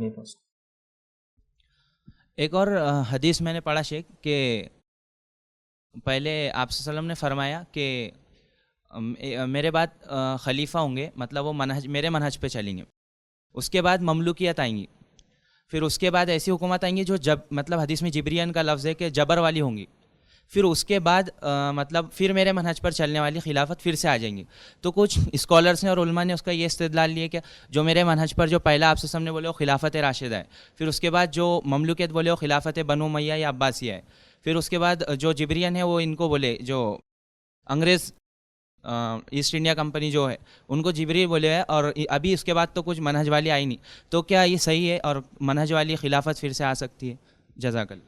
نہیں پہنچتا. ایک اور حدیث میں نے پڑھا شیخ کہ پہلے آپ صلی اللہ علیہ وسلم نے فرمایا کہ میرے بعد خلیفہ ہوں گے، مطلب وہ میرے منہج پہ چلیں گے. اس کے بعد مملوکیت آئیں گی، پھر اس کے بعد ایسی حکومت آئیں گی جو مطلب حدیث میں جبریان کا لفظ ہے کہ جبر والی ہوں گی. پھر اس کے بعد مطلب پھر میرے منہج پر چلنے والی خلافت پھر سے آ جائیں گی. تو کچھ اسکالرس نے اور علماء نے اس کا یہ استدلال لیا کہ جو میرے منہج پر جو پہلا آپ سے سامنے بولے وہ خلافت راشدہ ہے، پھر اس کے بعد جو مملوکیت بولے وہ خلافت بنو امیہ یا عباسیہ ہے، پھر اس کے بعد جو جبریان ہے وہ ان کو بولے جو انگریز ایسٹ انڈیا کمپنی جو ہے ان کو جبری بولے ہے، اور ابھی اس کے بعد تو کچھ منہج والی آئی نہیں. تو کیا یہ صحیح ہے اور منہج والی خلافت پھر سے آ سکتی ہے؟ جزاک اللہ.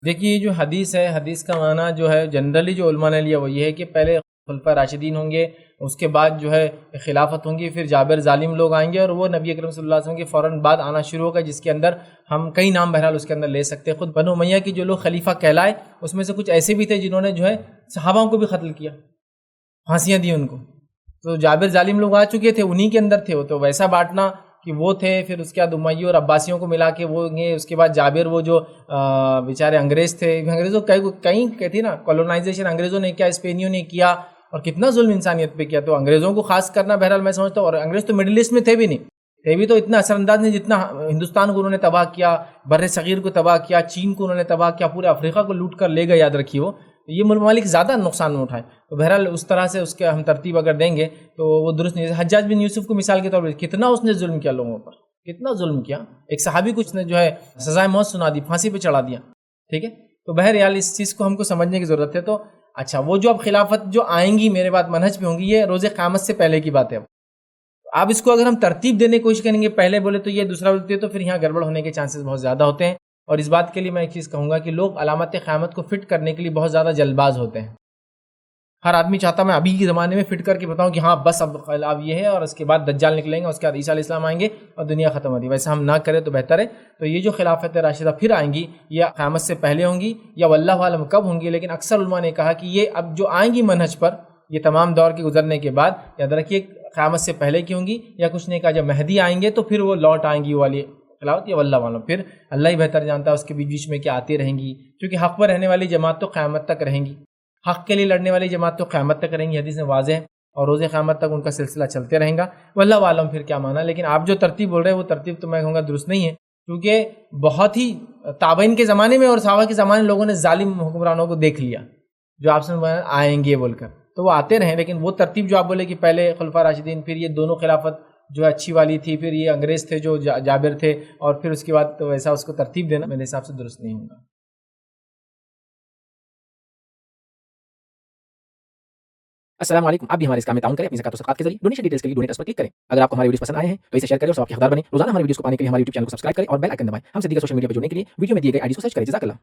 دیکھیے یہ جو حدیث ہے، حدیث کا معنی جو ہے جنرلی جو علماء نے لیا وہ یہ ہے کہ پہلے خلفاء راشدین ہوں گے، اس کے بعد جو ہے خلافت ہوں گی، پھر جابر ظالم لوگ آئیں گے، اور وہ نبی اکرم صلی اللہ علیہ وسلم کے فوراً بعد آنا شروع ہوگا، جس کے اندر ہم کئی نام بہرحال اس کے اندر لے سکتے ہیں. خود بنو امیہ کی جو لوگ خلیفہ کہلائے اس میں سے کچھ ایسے بھی تھے جنہوں نے جو ہے صحابہ کو بھی قتل کیا، پھانسیاں دی ان کو. تو جابر ظالم لوگ آ چکے تھے، انہی کے اندر تھے وہ. تو ویسا بانٹنا کہ وہ تھے، پھر اس کے بعد امیہ اور عباسیوں کو ملا کے وہ گئے، اس کے بعد جابر وہ جو بیچارے انگریز تھے، انگریزوں کہیں کہتی نا کولونائزیشن انگریزوں نے کیا، اسپینیوں نے کیا، اور کتنا ظلم انسانیت پہ کیا. تو انگریزوں کو خاص کرنا بہرحال میں سمجھتا ہوں، اور انگریز تو مڈل ایسٹ میں تھے بھی نہیں، تھے بھی تو اتنا اثر انداز نہیں جتنا ہندوستان کو انہوں نے تباہ کیا، بر صغیر کو تباہ کیا، چین کو انہوں نے تباہ کیا، پورے افریقہ کو لوٹ کر لے گئے. یاد رکھیے وہ یہ ممالک زیادہ نقصان اٹھائے. تو بہرحال اس طرح سے اس کے ہم ترتیب اگر دیں گے تو وہ درست نہیں. حجاج بن یوسف کو مثال کے طور پر کتنا اس نے ظلم کیا لوگوں پر، کتنا ظلم کیا. ایک صحابی کو اس نے جو ہے سزائے موت سنا دی، پھانسی پہ چڑھا دیا. ٹھیک ہے، تو بہرحال اس چیز کو ہم کو سمجھنے کی ضرورت ہے. تو اچھا وہ جو اب خلافت جو آئیں گی میرے بعد منہج پہ ہوں گی، یہ روز قیامت سے پہلے کی بات ہے. اب اس کو اگر ہم ترتیب دینے کی کوشش کریں گے، پہلے بولے تو یہ دوسرا بولتے تو پھر یہاں گڑبڑ ہونے کے چانسز بہت زیادہ ہوتے ہیں. اور اس بات کے لیے میں ایک چیز کہوں گا کہ لوگ علامت قیامت کو فٹ کرنے کے لیے بہت زیادہ جلد باز ہوتے ہیں. ہر آدمی چاہتا میں ابھی کے زمانے میں فٹ کر کے بتاؤں کہ ہاں بس اب یہ ہے، اور اس کے بعد دجال نکلیں گے، اس کے بعد عیسیٰ علیہ السلام آئیں گے اور دنیا ختم ہوتی ہے. ویسا ہم نہ کریں تو بہتر ہے. تو یہ جو خلافت راشدہ پھر آئیں گی، یا قیامت سے پہلے ہوں گی، یا واللہ عالم کب ہوں گی، لیکن اکثر علماء نے کہا کہ یہ اب جو آئیں گی منہج پر، یہ تمام دور کے گزرنے کے بعد، یاد رکھیے قیامت سے پہلے کی ہوں گی. یا کچھ نے کہا جب مہدی آئیں گے تو پھر وہ لوٹ آئیں گی وہ والی خلافت، یا واللہ عالم پھر اللہ ہی بہتر جانتا ہے اس کے بیچ میں کیا آتی رہیں گی. کیونکہ حق پر رہنے والی جماعت تو قیامت تک رہیں گی، حق کے لیے لڑنے والی جماعت تو قیامت تک رہیں گی، حدیث میں واضح ہے، اور روز قیامت تک ان کا سلسلہ چلتے رہیں گا. واللہ عالم پھر کیا مانا. لیکن آپ جو ترتیب بول رہے ہیں وہ ترتیب تو میں کہوں گا درست نہیں ہے، کیونکہ بہت ہی تابعین کے زمانے میں اور صحابہ کے زمانے میں لوگوں نے ظالم حکمرانوں کو دیکھ لیا جو آپ سے آئیں گے بول کر، تو وہ آتے رہیں. لیکن وہ ترتیب جو آپ بولے کہ پہلے خلفاء راشدین، پھر یہ دونوں خلافت جو اچھی والی تھی، پھر یہ انگریز تھے جو جابر تھے، اور پھر اس کے بعد تو ویسا اس کو ترتیب دینا میرے حساب سے درست نہیں ہوگا. السلام علیکم. آپ بھی ہمارے اس کام میں تعاون کریں اپنی زکات و صدقات کے ذریعے. ڈونیشن ڈیٹیلز کے لیے ڈونیٹ پر کلک کریں. اگر آپ کو ہمارے ویڈیوز پسند آئے ہیں تو اسے شیئر کریں اور سب کے حقدار بنیں. روزانہ ہمارے ویڈیوز کو پانے کے لیے ہمارے یوٹیوب چینل کو سبسکرائب کریں اور بیل آئکن دبائیں. ہم سے دیگر سوشل میڈیا پر جڑنے کے لیے ویڈیو میں دیے گئے آئی ڈی کو سرچ کریں. جزاک اللہ.